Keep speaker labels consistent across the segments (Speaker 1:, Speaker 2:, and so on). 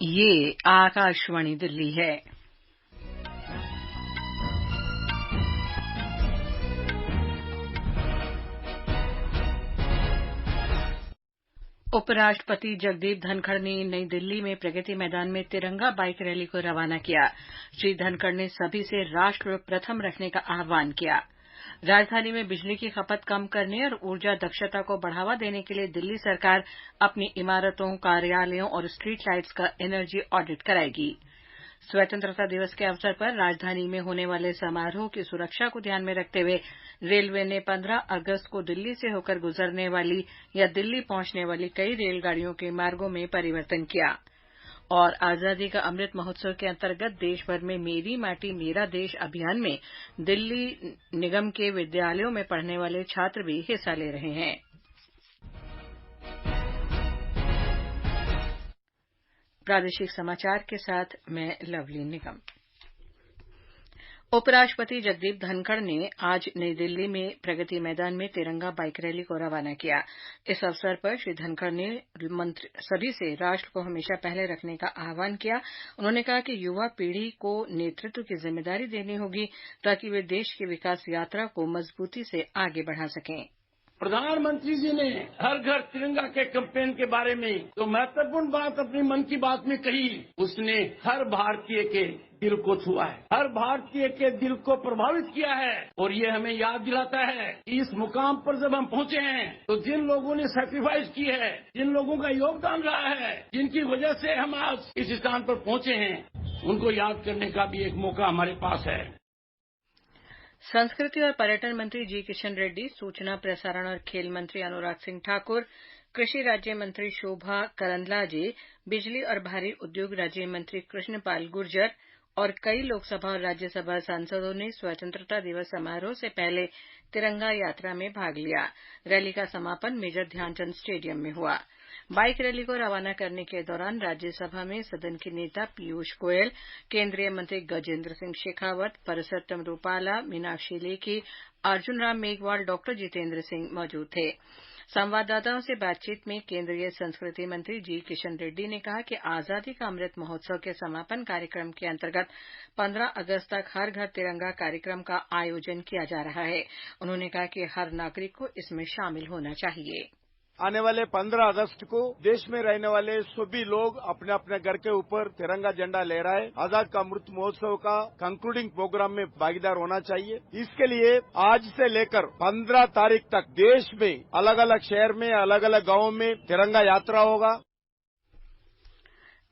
Speaker 1: ये आकाशवाणी दिल्ली है। उपराष्ट्रपति जगदीप धनखड़ ने नई दिल्ली में प्रगति मैदान में तिरंगा बाइक रैली को रवाना किया। श्री धनखड़ ने सभी से राष्ट्र प्रथम रखने का आह्वान किया। राजधानी में बिजली की खपत कम करने और ऊर्जा दक्षता को बढ़ावा देने के लिए दिल्ली सरकार अपनी इमारतों, कार्यालयों और स्ट्रीट लाइट्स का एनर्जी ऑडिट कराएगी। स्वतंत्रता दिवस के अवसर पर राजधानी में होने वाले समारोह की सुरक्षा को ध्यान में रखते हुए रेलवे ने 15 अगस्त को दिल्ली से होकर गुजरने वाली या दिल्ली पहुंचने वाली कई रेलगाड़ियों के मार्गों में परिवर्तन किया। और आजादी का अमृत महोत्सव के अंतर्गत देश भर में मेरी माटी मेरा देश अभियान में दिल्ली निगम के विद्यालयों में पढ़ने वाले छात्र भी हिस्सा ले रहे हैं। प्रादेशिक समाचार के साथ मैं लवली निगम। उपराष्ट्रपति जगदीप धनखड़ ने आज नई दिल्ली में प्रगति मैदान में तिरंगा बाइक रैली को रवाना किया। इस अवसर पर श्री धनखड़ ने सभी से राष्ट्र को हमेशा पहले रखने का आह्वान किया। उन्होंने कहा कि युवा पीढ़ी को नेतृत्व की जिम्मेदारी देनी होगी ताकि वे देश की विकास यात्रा को मजबूती से आगे बढ़ा सकें।
Speaker 2: प्रधानमंत्री जी ने हर घर तिरंगा के कैंपेन के बारे में जो महत्वपूर्ण बात अपनी मन की बात में कही, उसने हर भारतीय के दिल को छुआ है, हर भारतीय के दिल को प्रभावित किया है। और ये हमें याद दिलाता है कि इस मुकाम पर जब हम पहुंचे हैं तो जिन लोगों ने सैक्रिफाइस की है, जिन लोगों का योगदान रहा है, जिनकी वजह से हम आज इस स्थान पर पहुंचे हैं, उनको याद करने का भी एक मौका हमारे पास है।
Speaker 1: संस्कृति और पर्यटन मंत्री जी किशन रेड्डी, सूचना प्रसारण और खेल मंत्री अनुराग सिंह ठाकुर, कृषि राज्य मंत्री शोभा करंदलाजे, बिजली और भारी उद्योग राज्य मंत्री कृष्णपाल गुर्जर और कई लोकसभा और राज्यसभा सांसदों ने स्वतंत्रता दिवस समारोह से पहले तिरंगा यात्रा में भाग लिया। रैली का समापन मेजर ध्यानचंद स्टेडियम में हुआ। बाइक रैली को रवाना करने के दौरान राज्यसभा में सदन के नेता पीयूष गोयल, केंद्रीय मंत्री गजेंद्र सिंह शेखावत, परसोत्तम रूपाला, मीनाक्षी लेखी, अर्जुन राम मेघवाल, डॉक्टर जितेंद्र सिंह मौजूद थे। संवाददाताओं से बातचीत में केंद्रीय संस्कृति मंत्री जी किशन रेड्डी ने कहा कि आजादी का अमृत महोत्सव के समापन कार्यक्रम के अंतर्गत 15 अगस्त तक हर घर तिरंगा कार्यक्रम का आयोजन किया जा रहा है। उन्होंने कहा कि हर नागरिक को इसमें शामिल होना चाहिए।
Speaker 3: आने वाले 15 अगस्त को देश में रहने वाले सभी लोग अपने अपने घर के ऊपर तिरंगा झंडा लहराए आजाद का अमृत महोत्सव का कंक्लूडिंग प्रोग्राम में भागीदार होना चाहिए। इसके लिए आज से लेकर 15 तारीख तक देश में अलग अलग शहर में, अलग अलग गांवों में तिरंगा यात्रा होगा।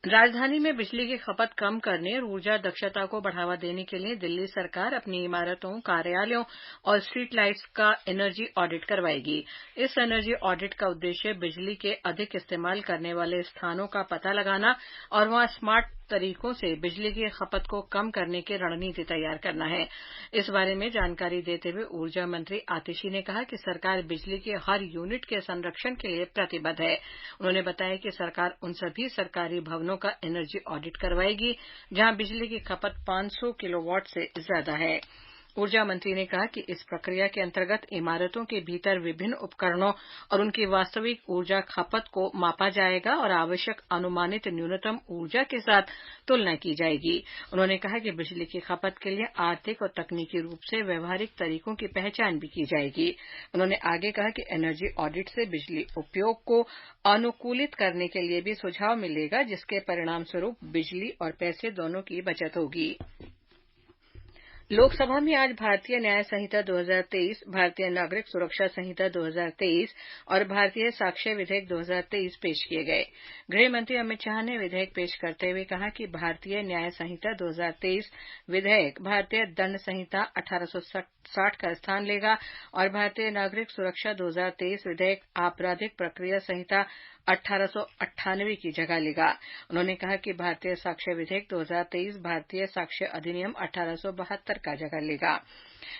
Speaker 1: राजधानी में बिजली की खपत कम करने और ऊर्जा दक्षता को बढ़ावा देने के लिए दिल्ली सरकार अपनी इमारतों, कार्यालयों और स्ट्रीट लाइट्स का एनर्जी ऑडिट करवाएगी। इस एनर्जी ऑडिट का उद्देश्य बिजली के अधिक इस्तेमाल करने वाले स्थानों का पता लगाना और वहां स्मार्ट तरीकों से बिजली की खपत को कम करने की रणनीति तैयार करना है। इस बारे में जानकारी देते हुए ऊर्जा मंत्री आतिशी ने कहा कि सरकार बिजली के हर यूनिट के संरक्षण के लिए प्रतिबद्ध है। उन्होंने बताया कि सरकार उन सभी सरकारी भवनों का एनर्जी ऑडिट करवाएगी जहां बिजली की खपत 500 किलोवाट से ज्यादा है। ऊर्जा मंत्री ने कहा कि इस प्रक्रिया के अंतर्गत इमारतों के भीतर विभिन्न उपकरणों और उनकी वास्तविक ऊर्जा खपत को मापा जाएगा और आवश्यक अनुमानित न्यूनतम ऊर्जा के साथ तुलना की जाएगी। उन्होंने कहा कि बिजली की खपत के लिए आर्थिक और तकनीकी रूप से व्यवहारिक तरीकों की पहचान भी की जाएगी। उन्होंने आगे कहा कि एनर्जी ऑडिट से बिजली उपयोग को अनुकूलित करने के लिए भी सुझाव मिलेगा, जिसके परिणामस्वरूप बिजली और पैसे दोनों की बचत होगी। लोकसभा में आज भारतीय न्याय संहिता 2023, भारतीय नागरिक सुरक्षा संहिता 2023 और भारतीय साक्ष्य विधेयक 2023 पेश किए गए। गृह मंत्री अमित शाह ने विधेयक पेश करते हुए कहा कि भारतीय न्याय संहिता 2023 विधेयक भारतीय दंड संहिता 1860 का स्थान लेगा और भारतीय नागरिक सुरक्षा 2023 विधेयक आपराधिक प्रक्रिया संहिता 1898 की जगह लेगा। उन्होंने कहा कि भारतीय साक्ष्य विधेयक 2023 भारतीय साक्ष्य अधिनियम 1872 का जगह लेगा।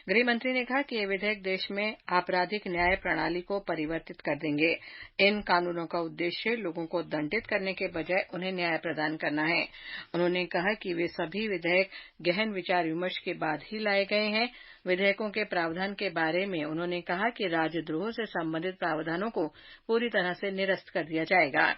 Speaker 1: गृह मंत्री ने कहा कि ये विधेयक देश में आपराधिक न्याय प्रणाली को परिवर्तित कर देंगे। इन कानूनों का उद्देश्य लोगों को दंडित करने के बजाय उन्हें न्याय प्रदान करना है। उन्होंने कहा कि वे सभी विधेयक गहन विचार विमर्श के बाद ही लाए गए हैं। विधेयकों के प्रावधान के बारे में उन्होंने कहा कि राजद्रोह से संबंधित प्रावधानों को पूरी तरह से निरस्त कर दिया जाएगा।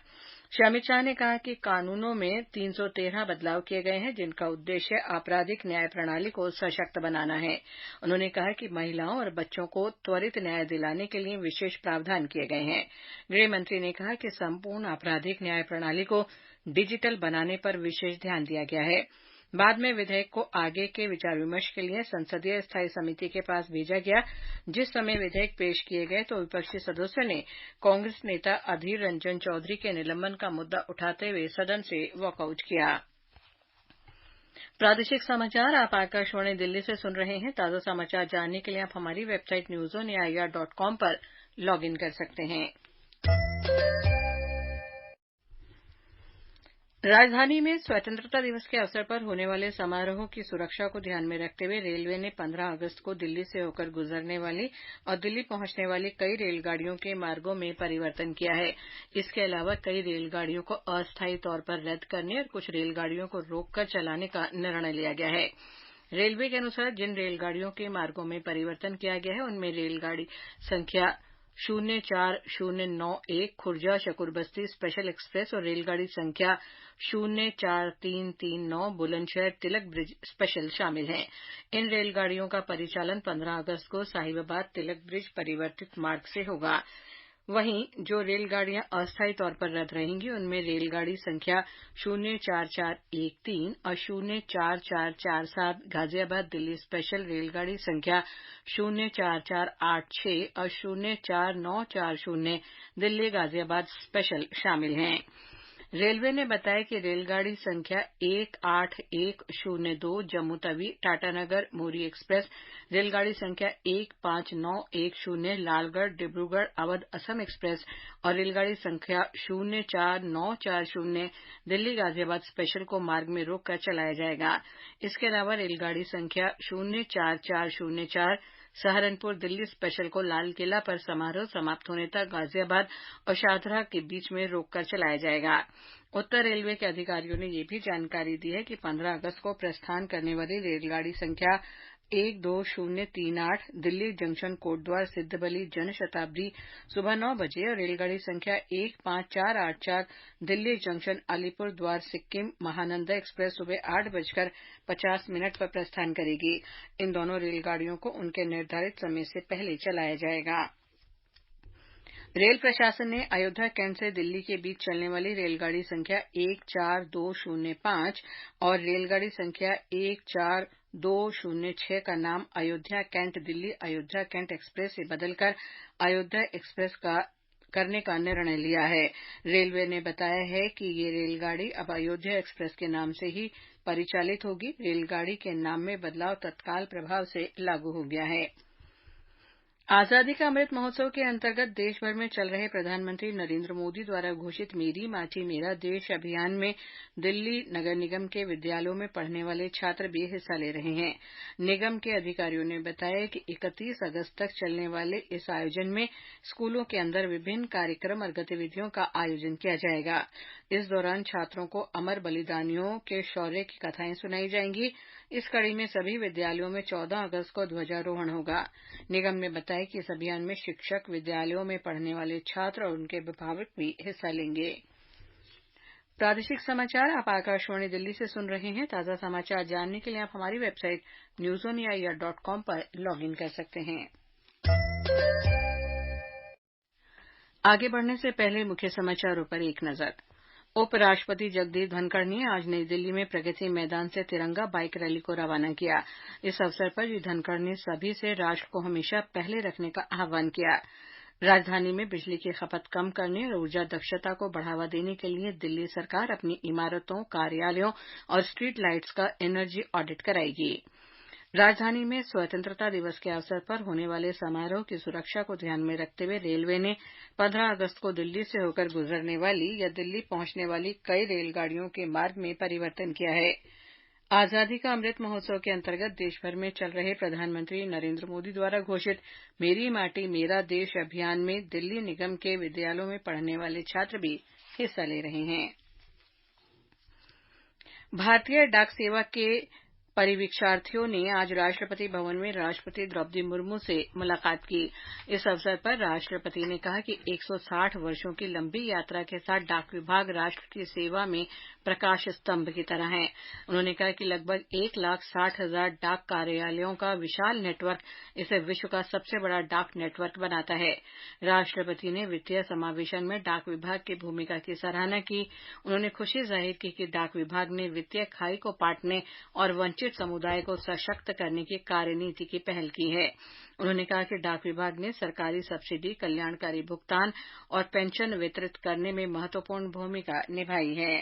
Speaker 1: श्री अमित शाह ने कहा कि कानूनों में 313 बदलाव किए गए हैं जिनका उद्देश्य आपराधिक न्याय प्रणाली को सशक्त बनाना है। उन्होंने कहा कि महिलाओं और बच्चों को त्वरित न्याय दिलाने के लिए विशेष प्रावधान किए गए हैं। गृह मंत्री ने कहा कि संपूर्ण आपराधिक न्याय प्रणाली को डिजिटल बनाने पर विशेष ध्यान दिया गया है। बाद में विधेयक को आगे के विचार विमर्श के लिए संसदीय स्थायी समिति के पास भेजा गया। जिस समय विधेयक पेश किए गए तो विपक्षी सदस्यों ने कांग्रेस नेता अधीर रंजन चौधरी के निलंबन का मुद्दा उठाते हुए सदन से वॉकआउट किया। प्रादेशिक समाचार आप आकाशवाणी दिल्ली से सुन रहे हैं। ताजा समाचार जानने के लिए आप हमारी वेबसाइट newsonair.com पर लॉग इन कर सकते हैं। राजधानी में स्वतंत्रता दिवस के अवसर पर होने वाले समारोह की सुरक्षा को ध्यान में रखते हुए रेलवे ने 15 अगस्त को दिल्ली से होकर गुजरने वाली और दिल्ली पहुंचने वाली कई रेलगाड़ियों के मार्गों में परिवर्तन किया है। इसके अलावा कई रेलगाड़ियों को अस्थायी तौर पर रद्द करने और कुछ रेलगाड़ियों को रोककर चलाने का निर्णय लिया गया है। रेलवे के अनुसार जिन रेलगाड़ियों के मार्गों में परिवर्तन किया गया है उनमें रेलगाड़ी संख्या 04091 खुर्जा शकुरबस्ती स्पेशल एक्सप्रेस और रेलगाड़ी संख्या 04339 बुलंदशहर तिलक ब्रिज स्पेशल शामिल हैं। इन रेलगाड़ियों का परिचालन 15 अगस्त को साहिबाबाद तिलक ब्रिज परिवर्तित मार्ग से होगा। वहीं जो रेलगाड़ियां अस्थायी तौर पर रद्द रहेंगी उनमें रेलगाड़ी संख्या 04413 और 04447 गाजियाबाद दिल्ली स्पेशल, रेलगाड़ी संख्या 04486 और 04940 दिल्ली गाजियाबाद स्पेशल शामिल हैं। रेलवे ने बताया कि रेलगाड़ी संख्या 18102 जम्मू तवी टाटानगर मोरी एक्सप्रेस, रेलगाड़ी संख्या 15910 लालगढ़ डिब्रूगढ़ अवध असम एक्सप्रेस और रेलगाड़ी संख्या 04940 दिल्ली गाजियाबाद स्पेशल को मार्ग में रोककर चलाया जाएगा। इसके अलावा रेलगाड़ी संख्या 04404 सहारनपुर दिल्ली स्पेशल को लाल किला पर समारोह समाप्त होने तक गाजियाबाद और शाहदरा के बीच में रोककर चलाया जाएगा। उत्तर रेलवे के अधिकारियों ने ये भी जानकारी दी है कि 15 अगस्त को प्रस्थान करने वाली रेलगाड़ी संख्या 12038 दिल्ली जंक्शन कोटद्वार सिद्धबली जन शताब्दी सुबह 9 बजे और रेलगाड़ी संख्या 15484 दिल्ली जंक्शन अलीपुर द्वार सिक्किम महानंदा एक्सप्रेस सुबह 8:50 पर प्रस्थान करेगी। इन दोनों रेलगाड़ियों को उनके निर्धारित समय से पहले चलाया जाएगा। रेल प्रशासन ने अयोध्या कैंट से दिल्ली के बीच चलने वाली रेलगाड़ी संख्या 14205 और रेलगाड़ी संख्या 14206 का नाम Ayodhya cantt Delhi Ayodhya cantt express से बदलकर अयोध्या एक्सप्रेस करने का निर्णय लिया है। रेलवे ने बताया है कि ये रेलगाड़ी अब अयोध्या एक्सप्रेस के नाम से ही परिचालित होगी। रेलगाड़ी के नाम में बदलाव तत्काल प्रभाव से लागू हो गया है। आजादी का अमृत महोत्सव के अंतर्गत देश भर में चल रहे प्रधानमंत्री नरेंद्र मोदी द्वारा घोषित मेरी माटी मेरा देश अभियान में दिल्ली नगर निगम के विद्यालयों में पढ़ने वाले छात्र भी हिस्सा ले रहे हैं। निगम के अधिकारियों ने बताया कि 31 अगस्त तक चलने वाले इस आयोजन में स्कूलों के अंदर विभिन्न कार्यक्रम और गतिविधियों का आयोजन किया जाएगा। इस दौरान छात्रों को अमर बलिदानियों के शौर्य की कथाएं सुनाई जाएंगी। इस कड़ी में सभी विद्यालयों में 14 अगस्त को ध्वजारोहण होगा। निगम ने बताया कि इस अभियान में शिक्षक, विद्यालयों में पढ़ने वाले छात्र और उनके अभिभावक भी हिस्सा लेंगे। प्रादेशिक समाचार आप आकाशवाणी दिल्ली से सुन रहे हैं। ताजा समाचार जानने के लिए आप हमारी वेबसाइट newsonair.com पर लॉग इन कर सकते हैं। आगे बढ़ने से पहले मुख्य समाचारों पर एक नजर। उपराष्ट्रपति जगदीप धनखड़ ने आज नई दिल्ली में प्रगति मैदान से तिरंगा बाइक रैली को रवाना किया। इस अवसर पर श्री धनखड़ ने सभी से राष्ट्र को हमेशा पहले रखने का आह्वान किया। राजधानी में बिजली की खपत कम करने और ऊर्जा दक्षता को बढ़ावा देने के लिए दिल्ली सरकार अपनी इमारतों, कार्यालयों और स्ट्रीट लाइट्स का एनर्जी ऑडिट कराएगी। राजधानी में स्वतंत्रता दिवस के अवसर पर होने वाले समारोह की सुरक्षा को ध्यान में रखते हुए रेलवे ने 15 अगस्त को दिल्ली से होकर गुजरने वाली या दिल्ली पहुंचने वाली कई रेलगाड़ियों के मार्ग में परिवर्तन किया है। आजादी का अमृत महोत्सव के अंतर्गत देशभर में चल रहे प्रधानमंत्री नरेंद्र मोदी द्वारा घोषित मेरी माटी मेरा देश अभियान में दिल्ली निगम के विद्यालयों में पढ़ने वाले छात्र भी हिस्सा ले रहे हैं। भारतीय डाक सेवा के परिवीक्षार्थियों ने आज राष्ट्रपति भवन में राष्ट्रपति द्रौपदी मुर्मू से मुलाकात की। इस अवसर पर राष्ट्रपति ने कहा कि 160 वर्षों की लंबी यात्रा के साथ डाक विभाग राष्ट्र की सेवा में प्रकाश स्तंभ की तरह है। उन्होंने कहा कि लगभग 1,60,000 डाक कार्यालयों का विशाल नेटवर्क इसे विश्व का सबसे बड़ा डाक नेटवर्क बनाता है। राष्ट्रपति ने वित्तीय समावेशन में डाक विभाग की भूमिका की सराहना की। उन्होंने खुशी जाहिर की कि डाक विभाग ने वित्तीय खाई को पाटने और वंचित समुदाय को सशक्त करने की कार्यनीति की पहल की है। उन्होंने कहा कि डाक विभाग ने सरकारी सब्सिडी, कल्याणकारी भुगतान और पेंशन वितरित करने में महत्वपूर्ण भूमिका निभाई है।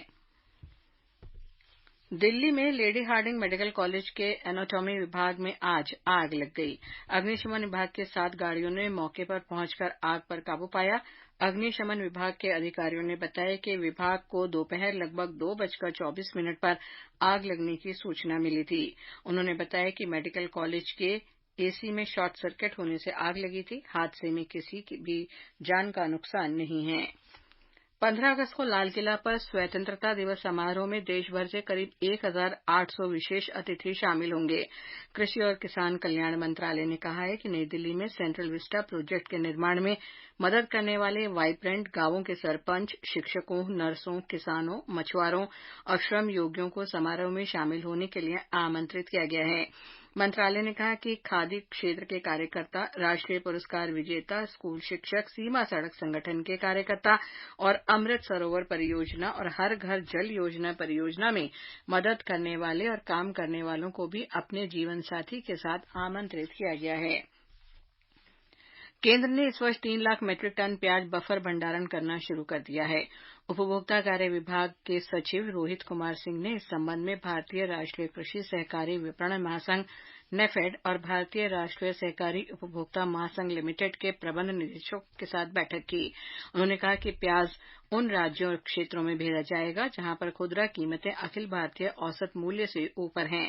Speaker 1: दिल्ली में लेडी हार्डिंग मेडिकल कॉलेज के एनाटॉमी विभाग में आज आग लग गई। अग्निशमन विभाग की 7 गाड़ियों ने मौके पर पहुंचकर आग पर काबू पाया। अग्निशमन विभाग के अधिकारियों ने बताया कि विभाग को दोपहर लगभग 2:24 पर आग लगने की सूचना मिली थी। उन्होंने बताया कि मेडिकल कॉलेज के एसी में शॉर्ट सर्किट होने से आग लगी थी। हादसे में किसी की भी जान का नुकसान नहीं है। 15 अगस्त को लाल किला पर स्वतंत्रता दिवस समारोह में देश भर से करीब 1,800 विशेष अतिथि शामिल होंगे। कृषि और किसान कल्याण मंत्रालय ने कहा है कि नई दिल्ली में सेंट्रल विस्टा प्रोजेक्ट के निर्माण में मदद करने वाले वाइब्रेंट गांवों के सरपंच, शिक्षकों, नर्सों, किसानों, मछुआरों और श्रम योगियों को समारोह में शामिल होने के लिए आमंत्रित किया गया है। मंत्रालय ने कहा कि खादी क्षेत्र के कार्यकर्ता, राष्ट्रीय पुरस्कार विजेता, स्कूल शिक्षक, सीमा सड़क संगठन के कार्यकर्ता और अमृत सरोवर परियोजना और हर घर जल योजना परियोजना में मदद करने वाले और काम करने वालों को भी अपने जीवन साथी के साथ आमंत्रित किया गया है। केंद्र ने इस वर्ष 3 लाख मीट्रिक टन प्याज बफर भंडारण करना शुरू कर दिया है। उपभोक्ता कार्य विभाग के सचिव रोहित कुमार सिंह ने इस संबंध में भारतीय राष्ट्रीय कृषि सहकारी विपणन महासंघ नेफेड और भारतीय राष्ट्रीय सहकारी उपभोक्ता महासंघ लिमिटेड के प्रबंध निदेशकों के साथ बैठक की। उन्होंने कहा कि प्याज उन राज्यों और क्षेत्रों में भेजा जाएगा जहां पर खुदरा कीमतें अखिल भारतीय औसत मूल्य से ऊपर हैं।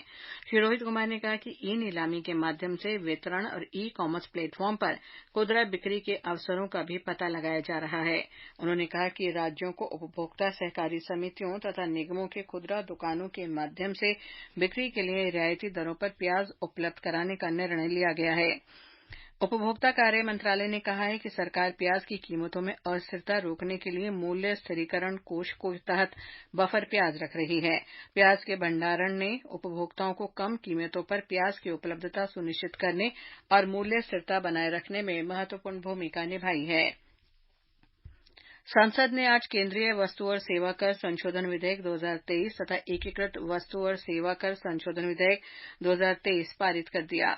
Speaker 1: श्री रोहित कुमार ने कहा कि ई नीलामी के माध्यम से वितरण और ई कॉमर्स प्लेटफॉर्म पर खुदरा बिक्री के अवसरों का भी पता लगाया जा रहा है। उन्होंने कहा कि राज्यों को उपभोक्ता सहकारी समितियों तथा निगमों के खुदरा दुकानों के माध्यम से बिक्री के लिए रियायती दरों पर प्याज उपलब्ध कराने का निर्णय लिया गया है। उपभोक्ता कार्य मंत्रालय ने कहा है कि सरकार प्याज की कीमतों में अस्थिरता रोकने के लिए मूल्य स्थिरीकरण कोष के तहत बफर प्याज रख रही है। प्याज के भंडारण ने उपभोक्ताओं को कम कीमतों पर प्याज की उपलब्धता सुनिश्चित करने और मूल्य स्थिरता बनाए रखने में महत्वपूर्ण भूमिका निभाई है। संसद ने आज केंद्रीय वस्तु और सेवा कर संशोधन विधेयक 2023 तथा एकीकृत वस्तु और सेवा कर संशोधन विधेयक 2023 पारित कर दिया।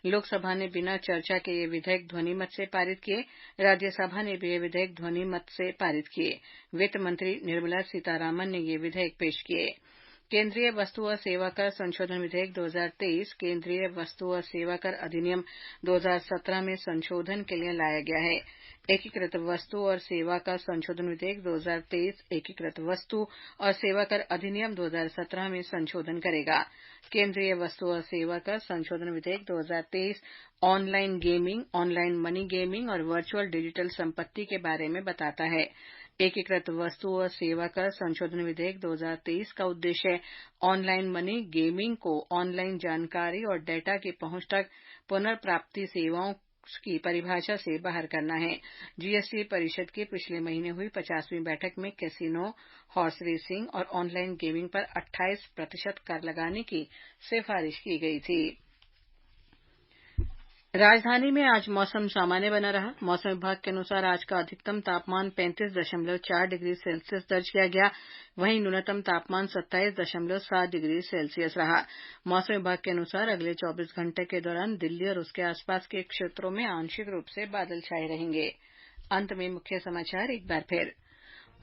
Speaker 1: लोकसभा ने बिना चर्चा के ये विधेयक ध्वनिमत से पारित किए। राज्यसभा ने भी ये विधेयक ध्वनिमत से पारित किए। वित्त मंत्री निर्मला सीतारामन ने ये विधेयक पेश किए। केंद्रीय वस्तु और सेवा कर संशोधन विधेयक 2023 केंद्रीय वस्तु और सेवा कर अधिनियम 2017 में संशोधन के लिए लाया गया है। एकीकृत वस्तु और सेवा कर संशोधन विधेयक 2023 एकीकृत वस्तु और सेवा कर अधिनियम 2017 में संशोधन करेगा। केंद्रीय वस्तु और सेवा कर संशोधन विधेयक 2023 online gaming, online money gaming और वर्चुअल डिजिटल संपत्ति के बारे में बताता है। एकीकृत वस्तु और सेवा कर संशोधन विधेयक 2023 का उद्देश्य ऑनलाइन मनी गेमिंग को ऑनलाइन जानकारी और डेटा की पहुंच तक पुनर्प्राप्ति सेवाओं की परिभाषा से बाहर करना है। जीएसटी परिषद की पिछले महीने हुई 50वीं बैठक में कैसीनो, हॉर्स रेसिंग और ऑनलाइन गेमिंग पर 28% कर लगाने की सिफारिश की गई थी। राजधानी में आज मौसम सामान्य बना रहा। मौसम विभाग के अनुसार आज का अधिकतम तापमान 35.4 डिग्री सेल्सियस दर्ज किया गया, वहीं न्यूनतम तापमान 27.7 डिग्री सेल्सियस रहा। मौसम विभाग के अनुसार अगले 24 घंटे के दौरान दिल्ली और उसके आसपास के क्षेत्रों में आंशिक रूप से बादल छाए रहेंगे। अंत में मुख्य समाचार एक बार फिर।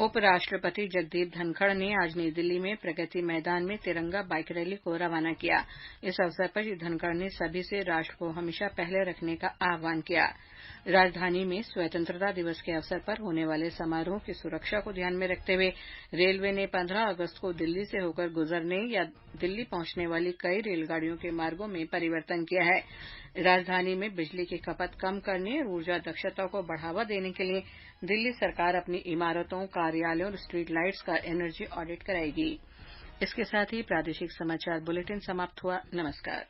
Speaker 1: उपराष्ट्रपति जगदीप धनखड़ ने आज नई दिल्ली में प्रगति मैदान में तिरंगा बाइक रैली को रवाना किया। इस अवसर पर श्री धनखड़ ने सभी से राष्ट्र को हमेशा पहले रखने का आह्वान किया। राजधानी में स्वतंत्रता दिवस के अवसर पर होने वाले समारोह की सुरक्षा को ध्यान में रखते हुए रेलवे ने 15 अगस्त को दिल्ली से होकर गुजरने या दिल्ली पहुंचने वाली कई रेलगाड़ियों के मार्गों में परिवर्तन किया है। राजधानी में बिजली की खपत कम करने और ऊर्जा दक्षता को बढ़ावा देने के लिए दिल्ली सरकार अपनी इमारतों, कार्यालयों और स्ट्रीट लाइट्स का एनर्जी ऑडिट कराएगी। इसके साथ ही प्रादेशिक समाचार बुलेटिन समाप्त हुआ। नमस्कार।